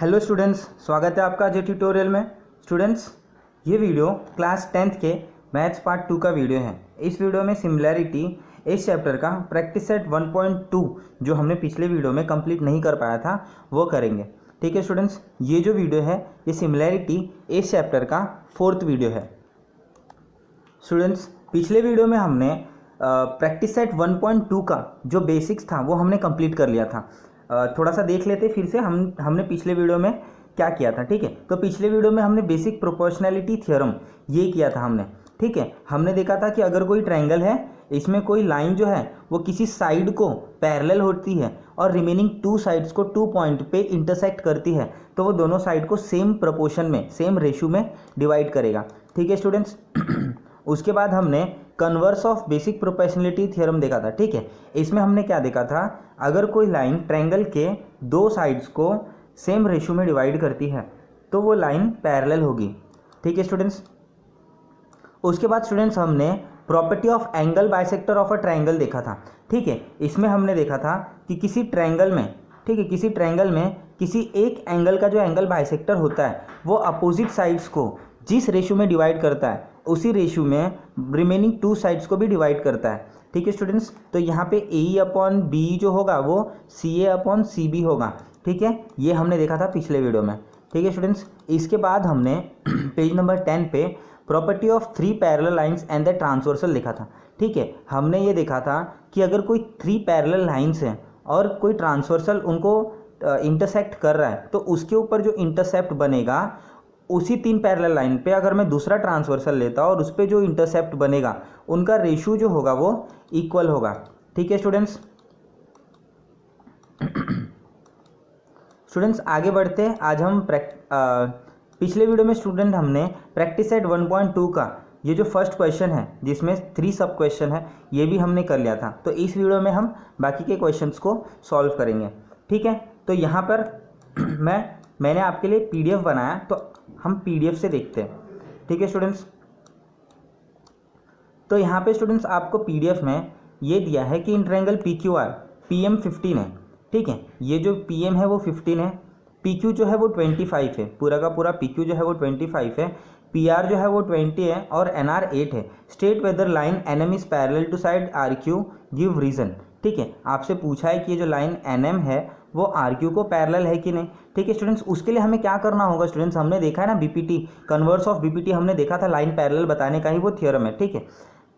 Hello students, स्वागत है आपका आज ट्यूटोरियल में। स्टूडेंट्स, ये वीडियो क्लास 10th के मैथ्स पार्ट 2 का वीडियो है। इस वीडियो में सिमिलैरिटी इस चैप्टर का प्रैक्टिस सेट 1.2 जो हमने पिछले वीडियो में कंप्लीट नहीं कर पाया था वो करेंगे। ठीक है स्टूडेंट्स, ये जो वीडियो है ये सिमिलैरिटी इस चैप्टर का 4th वीडियो है। स्टूडेंट्स, पिछले वीडियो में हमने प्रैक्टिस सेट 1.2 का जो बेसिक्स था वो हमने कंप्लीट कर लिया था। थोड़ा सा देख लेते फिर से हमने पिछले वीडियो में क्या किया था। ठीक है, तो पिछले वीडियो में हमने बेसिक प्रोपोर्शनैलिटी थ्योरम ये किया था हमने। ठीक है, हमने देखा था कि अगर कोई ट्रायंगल है, इसमें कोई लाइन जो है वो किसी साइड को पैरेलल होती है और रिमेनिंग 2 साइड्स को 2 पॉइंट पे इंटरसेक्ट करती है, तो वो दोनों साइड को सेम प्रोपोर्शन में, सेम रेशियो में डिवाइड करेगा। ठीक है स्टूडेंट्स, उसके बाद हमने converse of basic proportionality theorem देखा था। ठीक है, इसमें हमने क्या देखा था, अगर कोई लाइन ट्रायंगल के 2 साइड्स को सेम रेशियो में डिवाइड करती है तो वो लाइन पैरेलल होगी। ठीक है स्टूडेंट्स, उसके बाद स्टूडेंट्स हमने property of angle bisector of a triangle देखा था। ठीक है, इसमें हमने देखा था कि किसी ट्रायंगल में, ठीक है, किसी ट्रायंगल में किसी एक एंगल का जो एंगल बाइसेक्टर होता है वो अपोजिट साइड्स को जिस रेशियो में डिवाइड करता है उसी रेशियो में रिमेनिंग 2 साइड्स को भी डिवाइड करता है। ठीक है स्टूडेंट्स, तो यहाँ पे ए अपॉन बी जो होगा वो सी ए अपॉन सी बी होगा। ठीक है, ये हमने देखा था पिछले वीडियो में। ठीक है स्टूडेंट्स, इसके बाद हमने पेज नंबर 10 पे property of 3 parallel lines and the transversal लिखा था। ठीक है, हमने ये देखा था कि अगर कोई 3 पैरेलल लाइंस हैं और कोई ट्रांसवर्सल उनको इंटरसेक्ट कर रहा है तो उसके ऊपर जो इंटरसेप्ट बनेगा उसी 3 पैरेलल लाइन पे अगर मैं दूसरा ट्रांसवर्सल लेता हूँ और उस पर जो इंटरसेप्ट बनेगा उनका रेशियो जो होगा वो इक्वल होगा। ठीक है स्टूडेंट्स, स्टूडेंट्स आगे बढ़ते हैं। आज हम पिछले वीडियो में स्टूडेंट हमने प्रैक्टिस सेट 1.2 का ये जो फर्स्ट क्वेश्चन है जिसमें 3 सब क्वेश्चन है ये भी हमने कर लिया था। तो इस वीडियो में हम बाकी के क्वेश्चंस को सॉल्व करेंगे। ठीक है, तो यहाँ पर मैंने आपके लिए पीडीएफ बनाया तो हम पीडीएफ से देखते हैं। ठीक है स्टूडेंट्स, तो यहाँ पे स्टूडेंट्स आपको पीडीएफ में ये दिया है कि in triangle P Q R P M 15 है। ठीक है, ये जो पी एम है वो 15 है, पी क्यू जो है वो 25 है, पूरा का पूरा पी क्यू जो है वो 25 है, पी आर जो है वो 20 है और एन आर 8 है। State whether line N M is parallel to side R Q, give reason. ठीक है, आपसे पूछा है कि ये जो लाइन एन एम है वो आर क्यू को पैरेलल है कि नहीं। ठीक है स्टूडेंट्स, उसके लिए हमें क्या करना होगा स्टूडेंट्स, हमने देखा है ना बीपीटी, कन्वर्स ऑफ बीपीटी हमने देखा था, लाइन पैरेलल बताने का ही वो थ्योरम है। ठीक है,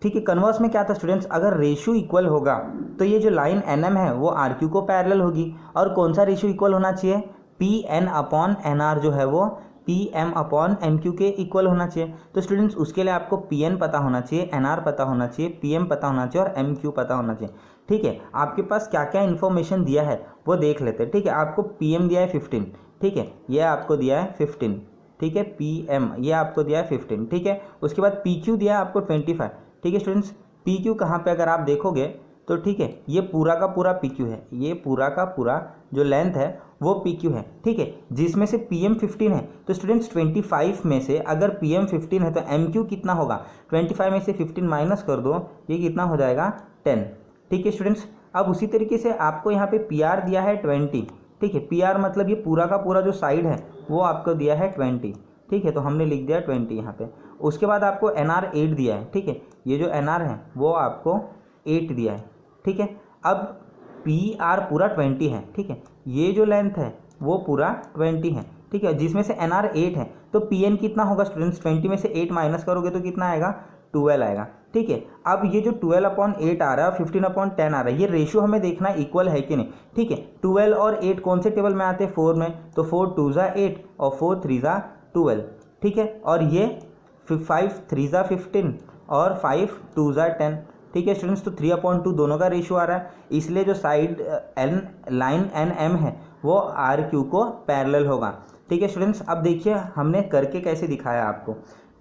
ठीक है, कन्वर्स में क्या था स्टूडेंट्स, अगर रेशियो इक्वल होगा तो ये जो लाइन एन एम है वो आर क्यू को पैरेलल होगी। और कौन सा रेशियो इक्वल होना चाहिए, P N upon N R जो है वो P M upon M Q के इक्वल होना चाहिए। तो स्टूडेंट्स उसके लिए आपको पी एन पता होना चाहिए, एन आर पता होना चाहिए, पी एम पता होना चाहिए और एम क्यू पता होना चाहिए। ठीक है, आपके पास क्या क्या इन्फॉर्मेशन दिया है वो देख लेते हैं। ठीक है, आपको पी एम दिया है 15, ठीक है, ये आपको दिया है 15, ठीक है, पी एम ये आपको दिया है 15, ठीक है, उसके बाद पी क्यू दिया है आपको 25। ठीक है स्टूडेंट्स, पी क्यू कहाँ पे अगर आप देखोगे तो ठीक है ये पूरा का पूरा पी क्यू है, ये पूरा का पूरा जो लेंथ है वो पी क्यू है। ठीक है, जिसमें से पी एम 15 है तो स्टूडेंट्स 25 में से अगर पी एम 15 है तो एम क्यू कितना होगा, 25 में से 15 माइनस कर दो, ये कितना हो जाएगा 10। ठीक है स्टूडेंट्स, अब उसी तरीके से आपको यहाँ पे पी आर दिया है 20। ठीक है, पी आर मतलब ये पूरा का पूरा जो साइड है वो आपको दिया है 20। ठीक है, तो हमने लिख दिया 20 यहाँ पे। उसके बाद आपको एन आर 8 दिया है। ठीक है, ये जो एन आर है वो आपको 8 दिया है। ठीक है, अब पी आर पूरा 20 है। ठीक है, ये जो लेंथ है वो पूरा 20 है। ठीक है, जिसमें से एन आर 8 है तो पी एन कितना होगा स्टूडेंट्स, 20 में से 8 माइनस करोगे तो कितना आएगा, 12 आएगा। ठीक है, अब ये जो 12/8 आ रहा है, 15/10 आ रहा है, ये रेशियो हमें देखना इक्वल है कि नहीं। ठीक है, 12 और 8 कौन से टेबल में आते हैं, 4 में, तो 4 2 ज़ा 8 और 4 3 ज़ा 12। ठीक है, और ये 5 3 ज़ा 15 और 5 2 ज़ा 10। ठीक है स्टूडेंट्स, तो 3/2 दोनों का रेशियो आ रहा है, इसलिए जो side N line N M है वो आर क्यू को पैरेलल होगा। ठीक है स्टूडेंट्स, अब देखिए हमने करके कैसे दिखाया आपको।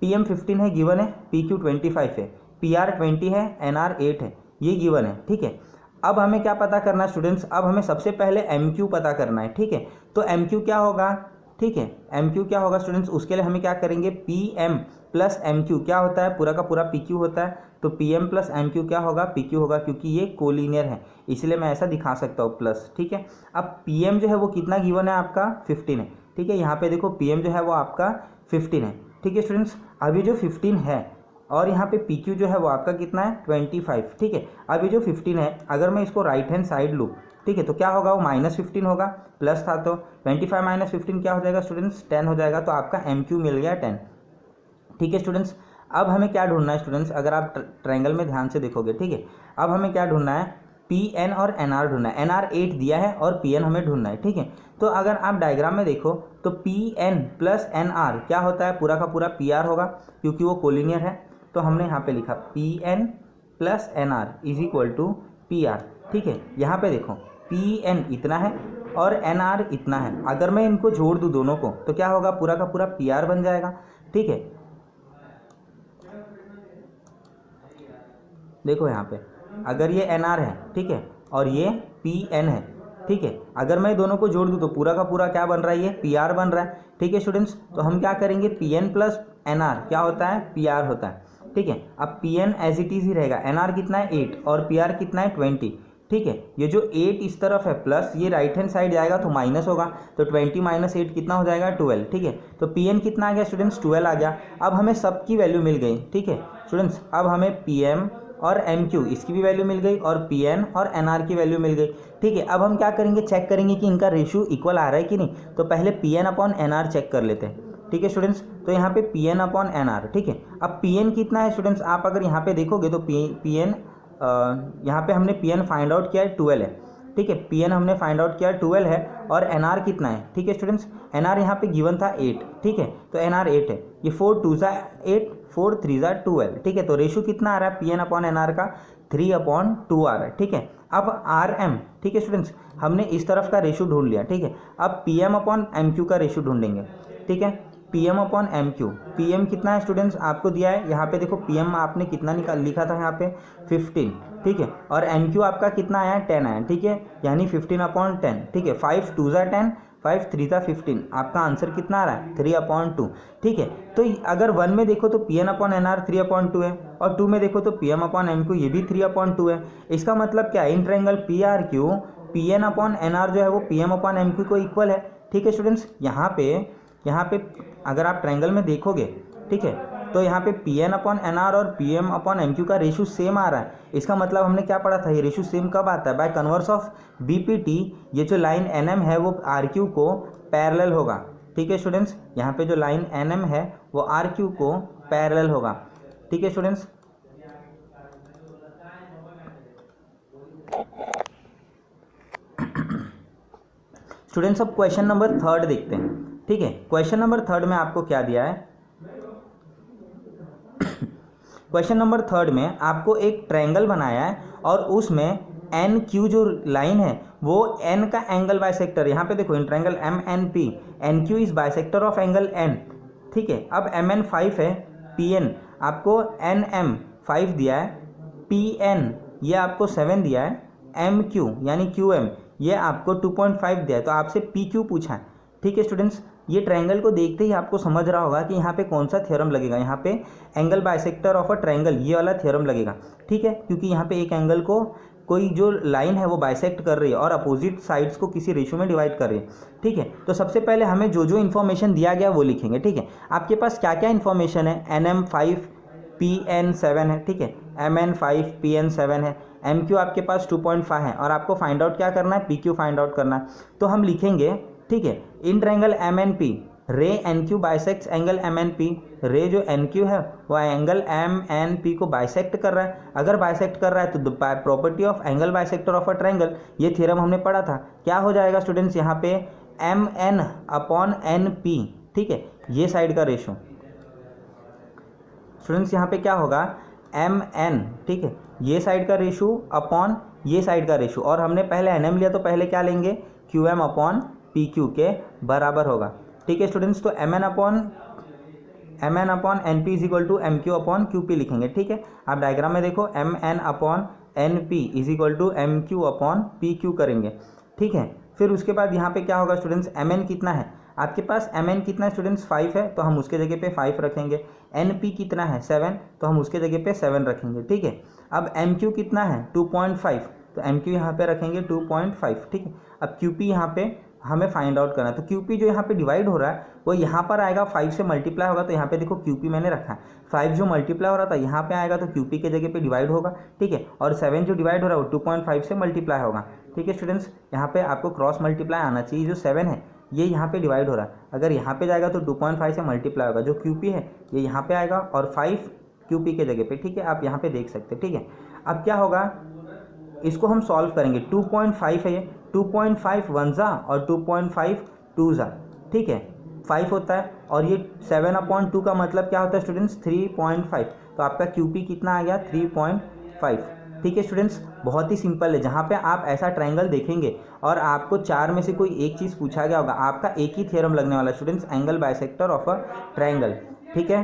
पी एम 15 है गिवन है, पी क्यू 25 है, पी आर 20 है, एन आर 8 है, ये गिवन है। ठीक है, अब हमें क्या पता करना है स्टूडेंट्स, अब हमें सबसे पहले एम क्यू पता करना है। ठीक है, तो एम क्यू क्या होगा, ठीक है, एम क्यू क्या होगा स्टूडेंट्स, उसके लिए हमें क्या करेंगे, P M plus M Q क्या होता है, पूरा का पूरा पी क्यू होता है, तो P M plus M Q क्या होगा, पी क्यू होगा, क्योंकि ये कोलिनियर है इसलिए मैं ऐसा दिखा सकता हूँ प्लस। ठीक है, अब पी एम जो है वो कितना गिवन है आपका 15 है। ठीक है। यहाँ पे देखो PM जो है वो आपका 15 है, ठीक है स्टूडेंट्स। अभी जो 15 है और यहाँ पे PQ जो है वो आपका कितना है 25, ठीक है। अभी जो 15 है अगर मैं इसको राइट हैंड साइड लूँ, ठीक है, तो क्या होगा, वो -15 होगा, प्लस था तो 25 - 15 क्या हो जाएगा स्टूडेंट्स 10 हो जाएगा। तो आपका MQ मिल गया 10, ठीक है स्टूडेंट्स। अब हमें क्या ढूंढना है स्टूडेंट्स, अगर आप ट्रायंगल में ध्यान से देखोगे, ठीक है। अब हमें क्या ढूंढना है, PN और NR ढूंढना है। NR 8 दिया है और PN हमें ढूंढना है, ठीक है। तो अगर आप डायग्राम में देखो तो PN प्लस NR क्या होता है, पूरा का पूरा PR होगा, क्योंकि वो कोलिनियर है। तो हमने यहाँ पे लिखा PN plus NR is equal to PR, ठीक है। यहाँ पे देखो PN इतना है और NR इतना है। अगर मैं इनको जोड़ दूँ दोनों को तो क्या होगा, पूरा का पूरा PR बन जाएगा, ठीक है। देखो यहाँ पे अगर ये NR है, ठीक है, और ये PN है, ठीक है। अगर मैं दोनों को जोड़ दूँ तो पूरा का पूरा क्या बन रहा है, ये PR बन रहा है, ठीक है स्टूडेंट्स। तो हम क्या करेंगे, PN प्लस NR क्या होता है, PR होता है, ठीक है। अब PN एज इट इज ही रहेगा, NR कितना है 8 और PR कितना है 20, ठीक है। ये जो 8 इस तरफ है प्लस, ये राइट हैंड साइड जाएगा तो माइनस होगा, तो 20 - 8 कितना हो जाएगा 12, ठीक है। तो PN कितना आ गया स्टूडेंट्स 12 आ गया। अब हमें सबकी वैल्यू मिल गई, ठीक है स्टूडेंट्स। अब हमें PM और MQ इसकी भी वैल्यू मिल गई और PN और NR की वैल्यू मिल गई, ठीक है। अब हम क्या करेंगे, चेक करेंगे कि इनका रेशियो इक्वल आ रहा है कि नहीं। तो पहले PN/NR चेक कर लेते हैं, ठीक है स्टूडेंट्स। तो यहाँ पे PN/NR, ठीक है। अब PN कितना है स्टूडेंट्स, आप अगर यहाँ पे देखोगे तो PN यहाँ पे हमने PN फाइंड आउट किया है 12 है, ठीक है। PN हमने फाइंड आउट किया 12 है और NR कितना है, ठीक है स्टूडेंट्स। NR यहाँ पे गिवन था 8, ठीक है, तो NR 8 है। ये 4 2 8 4 3 12, ठीक है। तो रेशियो कितना आ रहा है PN/NR का 3/2 आ रहा है, ठीक है। अब RM, ठीक है स्टूडेंट्स, हमने इस तरफ का रेशियो ढूंढ लिया, ठीक है। अब PM/MQ का रेशियो ढूंढेंगे, ठीक है। PM/MQ, PM कितना है स्टूडेंट्स आपको दिया है, यहाँ पे देखो PM आपने कितना लिखा था यहाँ पे 15, ठीक है। और MQ आपका कितना आया 10 आया, ठीक है, यानी 15/10, ठीक है। 5 2 10 5 3 15, आपका आंसर कितना आ रहा है 3/2, ठीक है। तो अगर 1 में देखो तो PN/NR 3/2 है और 2 में देखो तो PM/MQ ये भी 3/2 है। इसका मतलब क्या है, इन ट्रायंगल PRQ PN/NR जो है वो PM/MQ को इक्वल है, ठीक है स्टूडेंट्स। यहाँ पे अगर आप ट्रायंगल में देखोगे, ठीक है, तो यहाँ पे PN/NR और PM/MQ का रेशियो सेम आ रहा है। इसका मतलब हमने क्या पढ़ा था, ये रेशियो सेम कब आता है, बाय कन्वर्स ऑफ BPT। ये जो लाइन NM है वो RQ को पैरेलल होगा, ठीक है स्टूडेंट्स। यहाँ पे जो लाइन NM है वो RQ को पैरेलल होगा, ठीक है स्टूडेंट्स। स्टूडेंट्स अब क्वेश्चन नंबर 3 देखते हैं, ठीक है। क्वेश्चन नंबर 3 में आपको क्या दिया है, क्वेश्चन नंबर 3 में आपको एक ट्रायंगल बनाया है और उसमें NQ जो लाइन है वो N का एंगल बाइसेक्टर, यहाँ पे देखो in triangle MNP NQ is bisector of angle N, ठीक है। अब MN 5 है, PN आपको NM 5 दिया है, PN ये आपको 7 दिया है, MQ यानी QM ये आपको 2.5 दिया है। तो आपसे PQ पूछा है, ठीक है स्टूडेंट्स। ये ट्रायंगल को देखते ही आपको समझ रहा होगा कि यहाँ पे कौन सा थ्योरम लगेगा, यहाँ पे angle bisector of a triangle ये वाला थ्योरम लगेगा, ठीक है। क्योंकि यहाँ पे एक एंगल को कोई जो लाइन है वो बाइसेक्ट कर रही है और अपोजिट साइड्स को किसी रेशियो में डिवाइड कर रही है, ठीक है। तो सबसे पहले हमें जो जो इन्फॉर्मेशन दिया गया वो लिखेंगे, ठीक है। आपके पास क्या क्या इन्फॉर्मेशन है, NM 5 PN 7 है, ठीक है, MN 5 PN 7 है, MQ आपके पास 2.5 है और आपको फाइंड आउट क्या करना है, PQ फाइंड आउट करना है। तो हम लिखेंगे, ठीक है, इन ट्रायंगल MNP रे NQ बाइसेक्ट्स एंगल MNP। रे जो NQ है वो एंगल MNP को बाइसेक्ट कर रहा है। अगर बाइसेक्ट कर रहा है तो property of angle bisector of a triangle ये थ्योरम हमने पढ़ा था। क्या हो जाएगा स्टूडेंट्स यहाँ पे MN/NP, ठीक है, ये साइड का रेशो स्टूडेंट्स यहाँ पे क्या होगा MN, ठीक है, ये साइड का रेशो अपॉन ये साइड का रेशो। और हमने पहले NM लिया तो पहले क्या लेंगे QM/PQ के बराबर होगा, ठीक है स्टूडेंट्स। तो MN/NP is equal to MQ/QP लिखेंगे, ठीक है। आप डायग्राम में देखो MN/NP is equal to MQ/PQ करेंगे, ठीक है। फिर उसके बाद यहाँ पे क्या होगा स्टूडेंट्स, MN कितना है आपके पास, MN कितना है स्टूडेंट्स 5 है, तो हम उसके जगह पे 5 रखेंगे। NP कितना है 7, तो हम उसके जगह पे 7 रखेंगे, ठीक है। अब MQ कितना है 2.5, तो MQ यहाँ पे रखेंगे 2.5, ठीक है। अब QP यहाँ पे हमें फाइंड आउट करना है। तो क्यू पी जो यहाँ पे डिवाइड हो रहा है वो यहाँ पर आएगा 5 से मल्टीप्लाई होगा, तो यहाँ पे देखो क्यू पी मैंने रखा है, 5 जो मल्टीप्लाई हो रहा था यहाँ पे आएगा तो क्यू पी के जगह पे डिवाइड होगा, ठीक है। और 7 जो डिवाइड हो रहा है वो 2.5 से मल्टीप्लाई होगा, ठीक है स्टूडेंट्स। यहाँ पे आपको क्रॉस मल्टीप्लाई आना चाहिए, जो 7 है ये यहाँ पे डिवाइड हो रहा है, अगर यहाँ पे जाएगा तो 2.5 से मल्टीप्लाई होगा, जो क्यू पी है ये यहाँ पे आएगा और 5 क्यू पी के जगह पे, ठीक है। आप यहाँ पे देख सकते हैं, ठीक है। अब क्या होगा, इसको हम सॉल्व करेंगे। 2.5 है ये, 2.5 वन ज़ा और 2.5 टू ज़ा, ठीक है, 5 होता है। और ये 7/2 का मतलब क्या होता है स्टूडेंट्स, 3.5। तो आपका QP कितना आ गया, 3.5, ठीक है स्टूडेंट्स। बहुत ही सिंपल है। जहाँ पे आप ऐसा ट्रायंगल देखेंगे और आपको 4 में से कोई एक चीज़ पूछा गया होगा, आपका एक ही थ्योरम लगने वाला students, angle bisector of a triangle, ठीक है।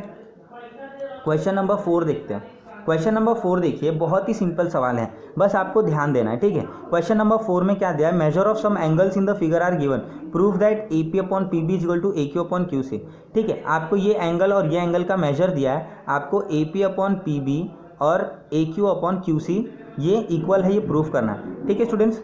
क्वेश्चन नंबर 4 देखते हैं। क्वेश्चन नंबर 4 देखिए, बहुत ही सिंपल सवाल है, बस आपको ध्यान देना है, ठीक है। क्वेश्चन नंबर 4 में क्या दिया है, measure of some angles in the figure are given, prove that AP/PB equal to AQ/QC, ठीक है। आपको ये एंगल और ये एंगल का मेजर दिया है, आपको AP/PB और AQ/QC ये इक्वल है, ये प्रूफ करना है, ठीक है स्टूडेंट्स।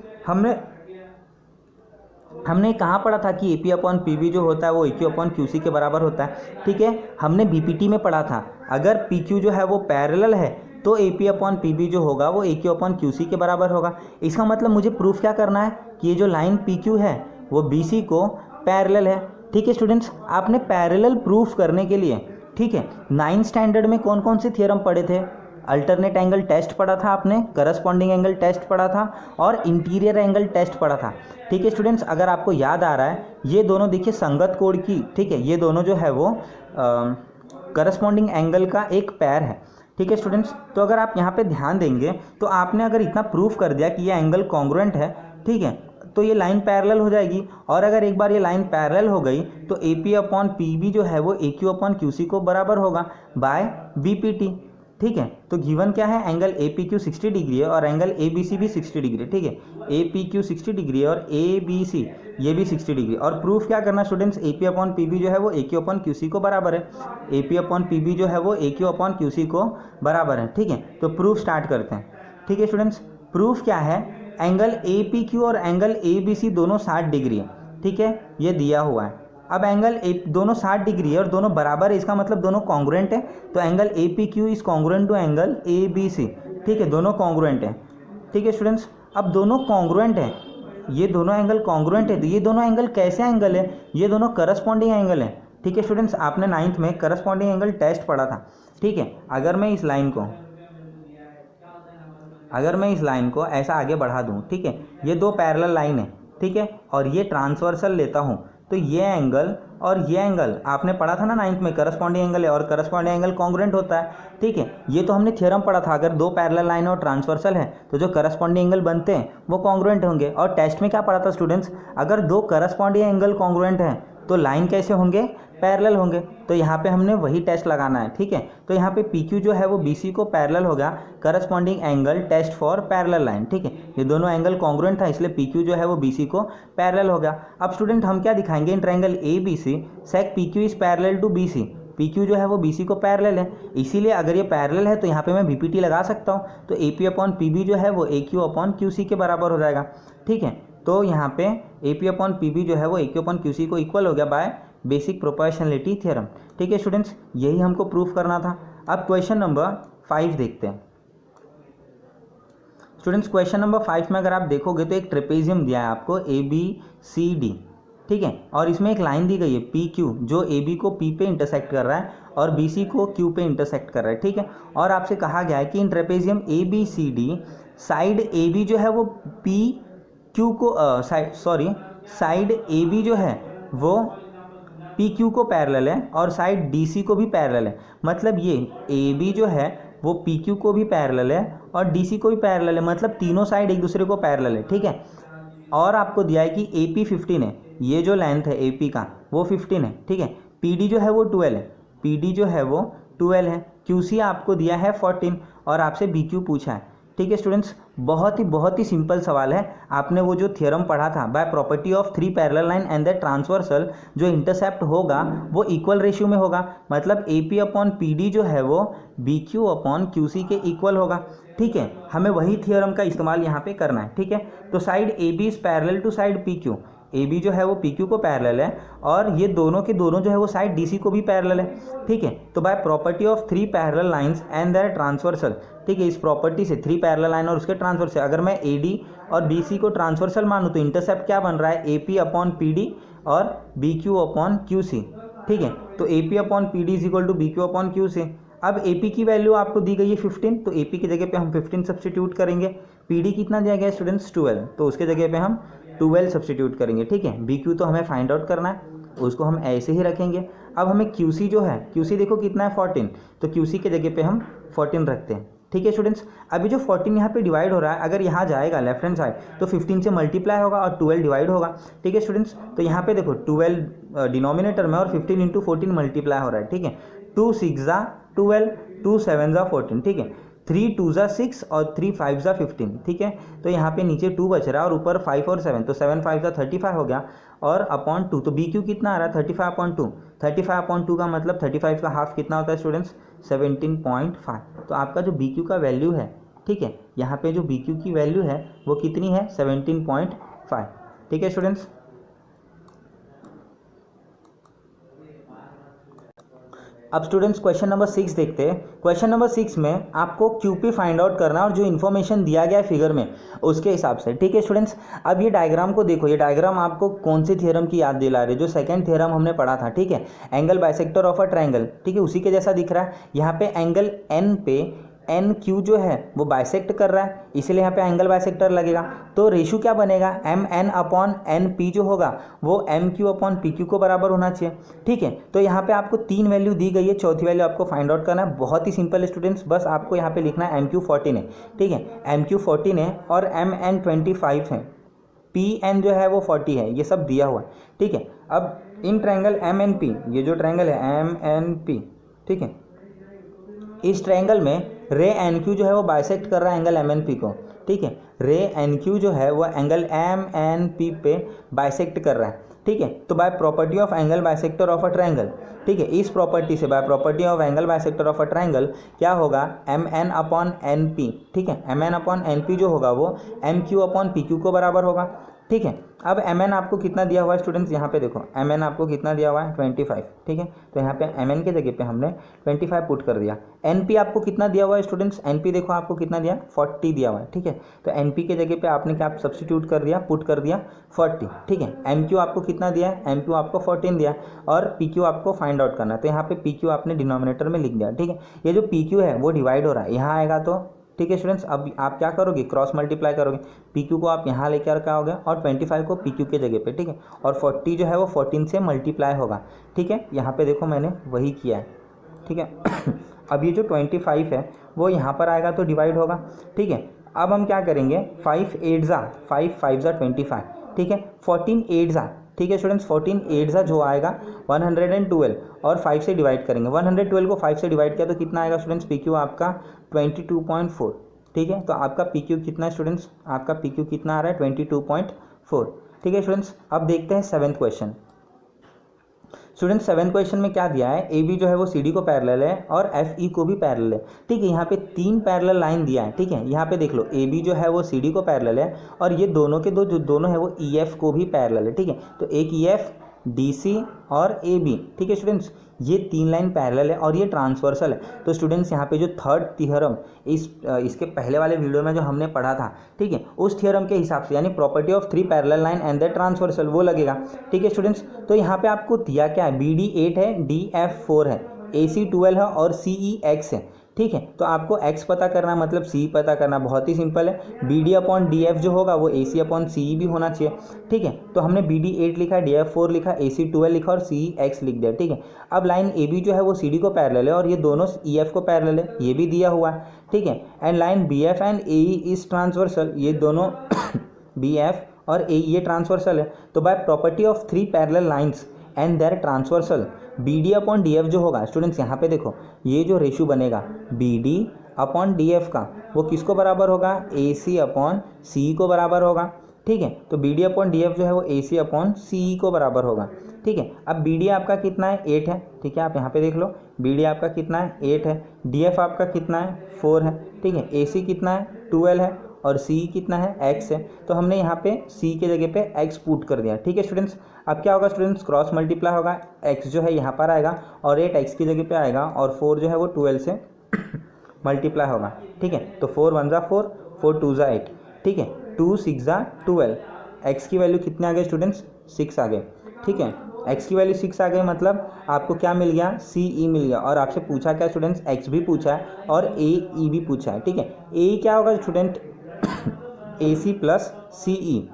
हमने कहाँ पढ़ा था कि AP/PB जो होता है वो AQ/QC के बराबर होता है, ठीक है। हमने BPT में पढ़ा था, अगर PQ जो है वो पैरेलल है तो AP/PB जो होगा वो AQ/QC के बराबर होगा। इसका मतलब मुझे प्रूफ क्या करना है कि ये जो लाइन PQ है वो BC को पैरेलल है, ठीक है स्टूडेंट्स। आपने पैरेलल प्रूफ करने के लिए, ठीक है, 9th स्टैंडर्ड में कौन कौन से थ्योरम पढ़े थे, अल्टरनेट एंगल टेस्ट पढ़ा था आपने, करस्पॉन्डिंग एंगल टेस्ट पढ़ा था और इंटीरियर एंगल टेस्ट पढ़ा था, ठीक है स्टूडेंट्स। अगर आपको याद आ रहा है, ये दोनों देखिए संगत कोण की, ठीक है, ये दोनों जो है वो करस्पॉन्डिंग एंगल का एक पैर है, ठीक है स्टूडेंट्स। तो अगर आप यहाँ पे ध्यान देंगे तो आपने अगर इतना प्रूफ कर दिया कि ये एंगल कॉन्ग्रुएंट है, ठीक है, तो ये लाइन पैरेलल हो जाएगी। और अगर एक बार ये लाइन पैरेलल हो गई तो AP/PB जो है वो AQ/QC को बराबर होगा बाय BPT, ठीक है। तो गिवन क्या है, एंगल APQ 60 डिग्री है और एंगल ABC भी 60 डिग्री, ठीक है। APQ 60 डिग्री है और ABC ये भी 60 डिग्री। और प्रूफ क्या करना स्टूडेंट्स, AP/PB जो है वो AQ/QC को बराबर है, AP/PB जो है वो AQ/QC को बराबर है, ठीक है। तो प्रूफ स्टार्ट करते हैं, ठीक है स्टूडेंट्स। प्रूफ क्या है, एंगल APQ और एंगल ABC दोनों 60 डिग्री है, ठीक है, ये दिया हुआ है। अब एंगल दोनों 60 डिग्री है और दोनों बराबर है, इसका मतलब दोनों कॉन्ग्रुएंट है। तो angle APQ is congruent to angle ABC, ठीक है, दोनों कॉन्ग्रुएंट है, ठीक है स्टूडेंट्स। अब दोनों कॉन्ग्रुएंट है, ये दोनों एंगल कॉन्ग्रुएंट है, तो ये दोनों एंगल कैसे एंगल है, ये दोनों करस्पॉन्डिंग एंगल है, ठीक है स्टूडेंट्स। आपने 9th में करस्पॉन्डिंग एंगल टेस्ट पढ़ा था, ठीक है। अगर मैं इस लाइन को ऐसा आगे बढ़ा दूं, ठीक है, ये दो पैरेलल लाइन है, ठीक है, और ये ट्रांसवर्सल लेता हूं, तो ये एंगल और ये एंगल आपने पढ़ा था ना 9th में, करस्पॉन्डिंग एंगल है और करस्पॉन्डिंग एंगल कॉन्ग्रुएंट होता है, ठीक है। ये तो हमने थ्योरम पढ़ा था, अगर दो पैरेलल लाइन और ट्रांसवर्सल है तो जो करस्पॉन्डिंग एंगल बनते हैं वो कॉन्ग्रुएंट होंगे। और टेस्ट में क्या पढ़ा था स्टूडेंट्स, अगर दो करस्पॉन्डिंग एंगल कॉन्ग्रुएंट हैं तो लाइन कैसे होंगे, पैरेलल होंगे। तो यहाँ पे हमने वही टेस्ट लगाना है, ठीक है। तो यहाँ पे PQ जो है वो BC को पैरेलल होगा, corresponding angle test for parallel line, ठीक है। ये दोनों एंगल कॉन्ग्रुएंट था इसलिए PQ जो है वो BC को पैरेलल होगा। अब स्टूडेंट हम क्या दिखाएंगे, in triangle ABC seg PQ is parallel to BC, PQ जो है वो BC को पैरेलल है, इसीलिए अगर ये पैरेलल है तो यहाँ पे मैं BPT लगा सकता हूँ। तो AP/PB जो है वो AQ/QC के बराबर हो जाएगा, ठीक है। तो यहाँ पे AP/PB जो है वो AQ/QC को इक्वल हो गया बाय बेसिक प्रोपोर्शनलिटी थ्योरम, ठीक है स्टूडेंट्स। यही हमको प्रूफ करना था। अब क्वेश्चन नंबर 5 देखते हैं स्टूडेंट्स। क्वेश्चन नंबर 5 में अगर आप देखोगे तो एक ट्रेपेजियम दिया है आपको ABCD, ठीक है, और इसमें एक लाइन दी गई है PQ जो AB को P पे इंटरसेक्ट कर रहा है और BC को Q पे इंटरसेक्ट कर रहा है, ठीक है। और आपसे कहा गया है कि इन ट्रेपेजियम ABCD साइड AB जो है वो PQ को साइड AB जो है वो PQ को पैरेलल है और साइड DC को भी पैरेलल है। मतलब ये AB जो है वो PQ को भी पैरेलल है और DC को भी पैरेलल है, मतलब तीनों साइड एक दूसरे को पैरेलल है, ठीक है। और आपको दिया है कि AP 15 है, ये जो लेंथ है AP का वो 15 है, ठीक है। PD जो है वो 12 है, PD जो है वो 12 है। QC आपको दिया है 14 और आपसे BQ पूछा है, ठीक है स्टूडेंट्स। बहुत ही सिंपल सवाल है। आपने वो जो थ्योरम पढ़ा था, by property of 3 parallel line and the transversal, जो इंटरसेप्ट होगा वो इक्वल रेशियो में होगा, मतलब AP/PD जो है वो BQ/QC के इक्वल होगा, ठीक है। हमें वही थ्योरम का इस्तेमाल यहाँ पे करना है, ठीक है। तो side AB is parallel to side PQ, A B जो है वो पी क्यू को पैरेलल है और ये दोनों के दोनों जो है वो साइड डी सी को भी पैरेलल है, ठीक है। तो by property of 3 parallel lines and their transversal, ठीक है, इस प्रॉपर्टी से 3 पैरेलल लाइन और उसके ट्रांसवर्सल, अगर मैं ए डी और बी सी को ट्रांसवर्सल मानूँ तो इंटरसेप्ट क्या बन रहा है, A P upon P D और B Q upon Q C, ठीक है। तो A P upon P D is equal to B Q upon Q C. अब ए पी की वैल्यू आपको दी गई है 15, तो ए पी की जगह पे हम 15 सब्सटीट्यूट करेंगे। पी डी कितना दिया गया है स्टूडेंट्स 12, तो उसके जगह पे हम 12 सब्सटीट्यूट करेंगे, ठीक है। बी क्यू तो हमें फाइंड आउट करना है, उसको हम ऐसे ही रखेंगे। अब हमें क्यू सी जो है, क्यू सी देखो कितना है 14, तो क्यू सी के जगह पे हम 14 रखते हैं, ठीक है स्टूडेंट्स। अभी जो 14 यहाँ पे डिवाइड हो रहा है, अगर यहाँ जाएगा लेफ्ट हैंड साइड तो 15 से मल्टीप्लाई होगा और 12 डिवाइड होगा, ठीक है स्टूडेंट्स। तो यहाँ पे देखो 12 डिनोमिनेटर में और 15 इंटू 14 मल्टीप्लाई हो रहा है, ठीक है। 2 6 ज़ा 12, 2 7 ज़ा 14, ठीक है। 3 2 ज़ा 6 और 3 5 ज़ा 15, ठीक है। तो यहाँ पे नीचे 2 बच रहा है और ऊपर 5 और 7, तो 7 5 ज़ा 35 हो गया और अपॉन 2, तो बी क्यू कितना आ रहा है 35 अपॉन 2। 35 अपॉन 2 का मतलब 35 का हाफ कितना होता है स्टूडेंट्स 17.5। तो आपका जो बी क्यू का वैल्यू है, ठीक है, यहाँ पे जो बी क्यू की वैल्यू है वो कितनी है 17.5, ठीक है स्टूडेंट्स। अब स्टूडेंट्स क्वेश्चन नंबर 6 देखते हैं। क्वेश्चन नंबर 6 में आपको क्यूपी फाइंड आउट करना है और जो इन्फॉर्मेशन दिया गया है फिगर में उसके हिसाब से, ठीक है स्टूडेंट्स। अब ये डायग्राम को देखो, ये डायग्राम आपको कौन सी थ्योरम की याद दिला रही है, जो सेकंड थ्योरम हमने पढ़ा था, ठीक है, angle bisector of a triangle, ठीक है, उसी के जैसा दिख रहा है। यहाँ पे एंगल एन पे एन क्यू जो है वो बाइसेक्ट कर रहा है, इसलिए यहाँ पे एंगल बाइसेक्टर लगेगा। तो रेशो क्या बनेगा, M N upon N P जो होगा वो M Q upon P Q को बराबर होना चाहिए, ठीक है। तो यहाँ पे आपको 3 वैल्यू दी गई है, चौथी वैल्यू आपको फाइंड आउट करना है। बहुत ही सिंपल है स्टूडेंट्स, बस आपको यहाँ पे लिखना है एम क्यू 14 है, ठीक है, एम क्यू 14 है और एम एन 25 है, पी एन जो है वो 40 है, ये सब दिया हुआ है, ठीक है। अब in triangle M N P, ये जो ट्रायंगल है एम एन पी, ठीक है, इस ट्रायंगल में रे एन क्यू जो है वो बाइसेक्ट कर रहा है एंगल एम एन पी को, ठीक है। रे एन क्यू जो है वो एंगल एम एन पी पे बाइसेक्ट कर रहा है, ठीक है। तो by property of angle bisector of a triangle, ठीक है, इस प्रॉपर्टी से by property of angle bisector of a triangle क्या होगा, M N upon N P, ठीक है, M N upon N P जो होगा वो M Q upon P Q को बराबर होगा, ठीक है। अब एम एन आपको कितना दिया हुआ है स्टूडेंट्स, यहाँ पे देखो एम एन आपको कितना दिया हुआ है 25, ठीक है। तो यहाँ पे एम एन के जगह पे हमने 25 पुट कर दिया। एन पी आपको कितना दिया हुआ है स्टूडेंट्स, एन पी देखो आपको कितना दिया 40 दिया हुआ है, ठीक है। तो एन पी के जगह पे आपने क्या सब्सटीट्यूट कर दिया, पुट कर दिया 40, ठीक है। एम क्यू आपको कितना दिया है, एम क्यू आपको 14 दिया और पी क्यू आपको फाइंड आउट करना है, तो यहाँ पे पी क्यू आपने डिनोमिनेटर में लिख दिया, ठीक है। ये जो पी क्यू है वो डिवाइड हो रहा है, यहाँ आएगा तो, ठीक है स्टूडेंट्स। अब आप क्या करोगे, क्रॉस मल्टीप्लाई करोगे, पी क्यू को आप यहाँ लेकर क्या होगा और 25 को पी क्यू के जगह पे, ठीक है, और 40 जो है वो 14 से मल्टीप्लाई होगा, ठीक है। यहाँ पे देखो मैंने वही किया है, ठीक है। अब ये जो 25 है वो यहाँ पर आएगा तो डिवाइड होगा, ठीक है। अब हम क्या करेंगे, 5 8 ज़ा 5 5 ज़ा 25, ठीक है, 14 8 ज़ा, ठीक है स्टूडेंट्स, 14 8 ज़ा जो आएगा 112 और 5 से डिवाइड करेंगे, 112 को 5 से डिवाइड किया तो कितना आएगा स्टूडेंट्स, पी क्यू आपका 22.4, ठीक है। तो आपका पी क्यू कितना है स्टूडेंट्स, आपका पी क्यू कितना आ रहा है 22.4, ठीक है स्टूडेंट्स। अब देखते हैं 7th question. Students 7th question में क्या दिया है, ए बी जो है वो सी डी को पैरेलल है और एफ ई को भी पैरेलल है, ठीक है। यहाँ पे 3 पैरेलल लाइन दिया है, ठीक है। यहाँ पे देख लो ए बी जो है वो सी डी को पैरेलल है और ये दोनों के जो दोनों है वो ई एफ को भी पैरेलल है, ठीक है। तो एक ई एफ डी सी और ए बी, ठीक है स्टूडेंट्स, ये 3 लाइन पैरेलल है और ये ट्रांसवर्सल है। तो स्टूडेंट्स यहाँ पे जो थर्ड थ्योरम इसके पहले वाले वीडियो में जो हमने पढ़ा था, ठीक है, उस थ्योरम के हिसाब से यानी property of 3 parallel line and the transversal वो लगेगा, ठीक है स्टूडेंट्स। तो यहाँ पे आपको दिया क्या है, बी डी 8 है, डी एफ 4 है, ए सी 12 है और सी ई एक्स है, ठीक है। तो आपको x पता करना मतलब c पता करना, बहुत ही सिंपल है। B D upon D F जो होगा वो ए सी अपॉन सी ई भी होना चाहिए, ठीक है। तो हमने बी डी 8 लिखा, डी एफ 4 लिखा, ए सी 12 लिखा और सी ई एक्स लिख दिया, ठीक है। अब लाइन ए बी जो है वो सी डी को पैरेलल है और ये दोनों ई एफ को पैरेलल है, ये भी दिया हुआ है, ठीक है। And line B F and A E is transversal, ये दोनों बी एफ और ए ये ट्रांसवर्सल है। तो by property of 3 parallel lines and their transversal, B D upon D F जो होगा स्टूडेंट्स, यहाँ पे देखो ये जो रेशो बनेगा B D upon D F का वो किसको बराबर होगा, ए सी अपॉन सी को बराबर होगा, ठीक है। तो B D upon D F जो है वो ए सी अपॉन सी को बराबर होगा, ठीक है। अब बी डी आपका कितना है 8 है, ठीक है, आप यहाँ पे देख लो बी डी आपका कितना है 8 है, डी एफ आपका कितना है 4 है, ठीक है, ए सी कितना है 12 है और सी कितना है x है, तो हमने यहाँ पे c के जगह पे x पुट कर दिया। ठीक है स्टूडेंट्स, अब क्या होगा स्टूडेंट्स, क्रॉस मल्टीप्लाई होगा, x जो है यहाँ पर आएगा और 8 x की जगह पे आएगा और 4 जो है वो 12 से मल्टीप्लाई होगा। ठीक है, तो 4 1 ज़ा 4, 4 2 ज़ा 8। ठीक है, 2 6 ज़ा 12, x की वैल्यू कितने आ गए स्टूडेंट्स, 6 आ गए। ठीक है, x की वैल्यू 6 आ गई, मतलब आपको क्या मिल गया, सी ई मिल गया। और आपसे पूछा क्या स्टूडेंट्स, x भी पूछा है और ए ई भी पूछा है। ठीक है, ए क्या होगा स्टूडेंट, ए सी प्लस सी ई।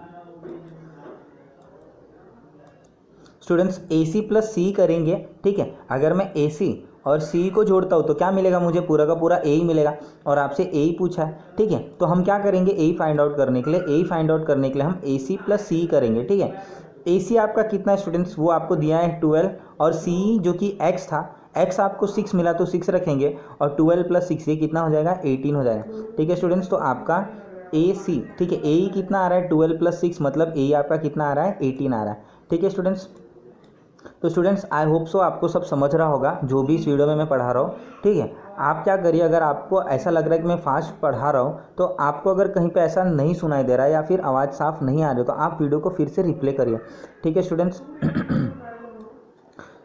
स्टूडेंट्स ए सी प्लस सी करेंगे। ठीक है, अगर मैं ए सी और सी को जोड़ता हूँ तो क्या मिलेगा, मुझे पूरा का पूरा ए ही मिलेगा और आपसे ए ही पूछा है। ठीक है, तो हम क्या करेंगे, ए फाइंड आउट करने के लिए, ए फाइंड आउट करने के लिए हम ए सी प्लस सी करेंगे। ठीक है, ए सी आपका कितना है स्टूडेंट्स, वो आपको दिया है 12 और सी जो कि x था, x आपको 6 मिला तो 6 रखेंगे और 12 प्लस 6 ये कितना हो जाएगा, 18 हो जाएगा। ठीक है स्टूडेंट्स, तो आपका ए सी, ठीक है, ए ही कितना आ रहा है, 12 प्लस 6 मतलब ए आपका कितना आ रहा है, 18 आ रहा है। ठीक है स्टूडेंट्स, तो स्टूडेंट्स आई होप सो आपको सब समझ रहा होगा जो भी इस वीडियो में मैं पढ़ा रहा हूँ। ठीक है, आप क्या करिए, अगर आपको ऐसा लग रहा है कि मैं फास्ट पढ़ा रहा हूँ तो आपको अगर कहीं पे ऐसा नहीं सुनाई दे रहा है या फिर आवाज़ साफ नहीं आ रही तो आप वीडियो को फिर से रिप्ले करिए। ठीक है स्टूडेंट्स,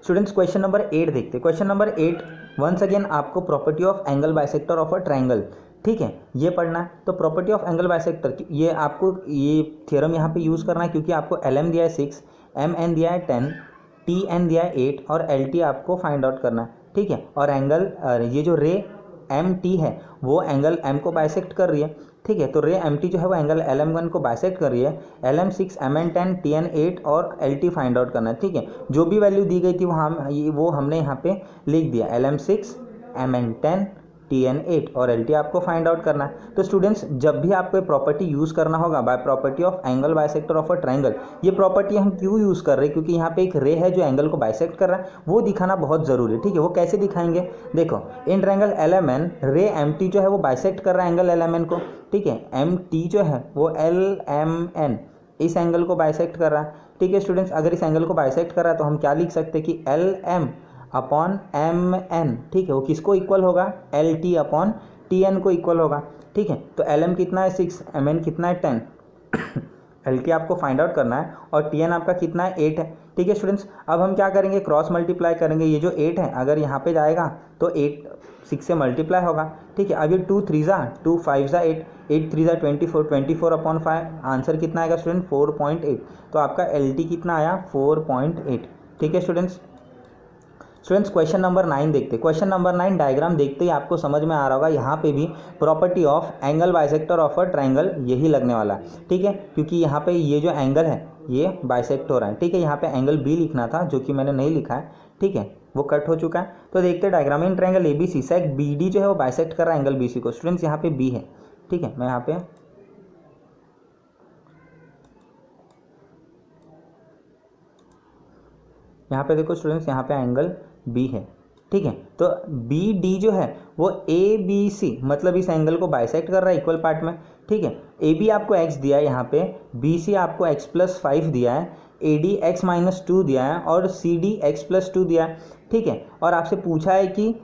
स्टूडेंट्स क्वेश्चन नंबर 8 देखते हैं। क्वेश्चन नंबर 8 वंस अगेन आपको property of angle bisector of a triangle, ठीक है, ये पढ़ना है। तो प्रॉपर्टी ऑफ एंगल बाइसेक्टर, ये आपको ये थ्योरम यहाँ पे यूज़ करना है क्योंकि आपको एल एम दिया है 6, एम एन दिया है 10, टी एन दिया है 8 और एल टी आपको फाइंड आउट करना है। ठीक है, और एंगल ये जो रे एम टी है वो एंगल एम को बाइसेक्ट कर रही है। ठीक है, तो रे एम टी जो है वो एंगल एल एम वन को बाइसेक्ट कर रही है। L M 6, M N 10, T N 8 और एल टी फाइंड आउट करना है। ठीक है, जो भी वैल्यू दी गई थी वो हमने यहाँ पे लिख दिया, L M 6, M N 10, T N 8 और एल टी आपको फाइंड आउट करना है। तो स्टूडेंट्स जब भी आपको प्रॉपर्टी यूज़ करना होगा by property of angle bisector of a triangle, ये प्रॉपर्टी हम क्यों यूज़ कर रहे हैं, क्योंकि यहाँ पे एक रे है जो एंगल को बाइसेक्ट कर रहा है, वो दिखाना बहुत ज़रूरी है। ठीक है, वो कैसे दिखाएंगे, देखो in triangle L M N ray M T जो है वो बाइसेक्ट कर रहा है एंगल एल एम एन को। ठीक है, एम टी जो है वो एल एम एन इस एंगल को बाइसेक्ट कर रहा है। ठीक है स्टूडेंट्स, अगर इस एंगल को बाइसेक्ट कर रहा है तो हम क्या लिख सकते हैं कि L M upon M N, ठीक है, वो किसको इक्वल होगा, L T upon T N को इक्वल होगा। ठीक है, तो एल एम कितना है 6, एम एन कितना है 10, एल टी आपको फाइंड आउट करना है और टी एन आपका कितना है 8 है। ठीक है स्टूडेंट्स, अब हम क्या करेंगे, क्रॉस मल्टीप्लाई करेंगे। ये जो 8 है अगर यहाँ पे जाएगा तो 8 6 से मल्टीप्लाई होगा। ठीक है, अब ये 2 3 ज़ा 2, 5 ज़ा 8, 8 3 ज़ा 24, 24 अपॉन 5, आंसर कितना आएगा स्टूडेंट 4.8। तो आपका एल टी कितना आया 4.8। ठीक है स्टूडेंट्स, क्वेश्चन नंबर 9 देखते हैं। क्वेश्चन नंबर 9 डायग्राम देखते ही आपको समझ में आ रहा होगा, यहाँ पे भी property of angle bisector of a triangle यही लगने वाला है। ठीक है, क्योंकि यहाँ पे ये जो एंगल है ये बाइसेक्ट हो रहा है। ठीक है, यहाँ पे एंगल बी लिखना था जो कि मैंने नहीं लिखा है। ठीक है, वो कट हो चुका है। तो देखते हैं diagram, in triangle A B C seg B D जो है वो बाइसेक्ट कर रहा है एंगल बी सी को। स्टूडेंट्स यहाँ पे बी है। ठीक है, मैं यहाँ पे देखो स्टूडेंट्स, यहाँ पे एंगल बी है। ठीक है, तो बी डी जो है वो ए बी सी मतलब इस एंगल को बाइसेक्ट कर रहा है इक्वल पार्ट में। ठीक है, ए बी आपको x दिया है, यहाँ पे बी सी आपको x प्लस 5 दिया है, ए डी x माइनस 2 दिया है और सी डी x प्लस 2 दिया है। ठीक है, और आपसे पूछा है कि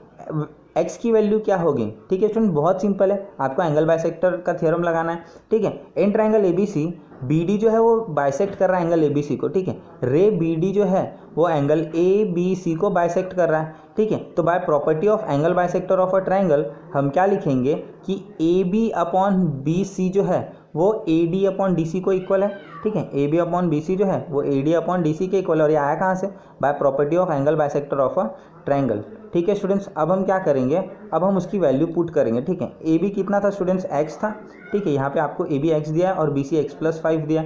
x की वैल्यू क्या होगी। ठीक है स्टूडेंट, बहुत सिंपल है, आपको एंगल बाइसेक्टर का थ्योरम लगाना है। ठीक है, in triangle A B C B D जो है वो बाइसेक्ट कर रहा है एंगल ए बी सी को। ठीक है, रे बी डी जो है वो एंगल ए बी सी को बाइसेक्ट कर रहा है। ठीक है, तो by property of angle bisector of a triangle हम क्या लिखेंगे कि A B upon B C जो है वो A D upon D C को इक्वल है। ठीक है, A B upon B C जो है वो A D upon D C के इक्वल है। और ये आया कहाँ से, by property of angle bisector of a triangle. ठीक है स्टूडेंट्स, अब हम क्या करेंगे, अब हम उसकी वैल्यू पुट करेंगे। ठीक है, ए बी कितना था स्टूडेंट्स, एक्स था। ठीक है, यहाँ पे आपको ए बी एक्स दिया है और बी सी एक्स प्लस 5 दिया।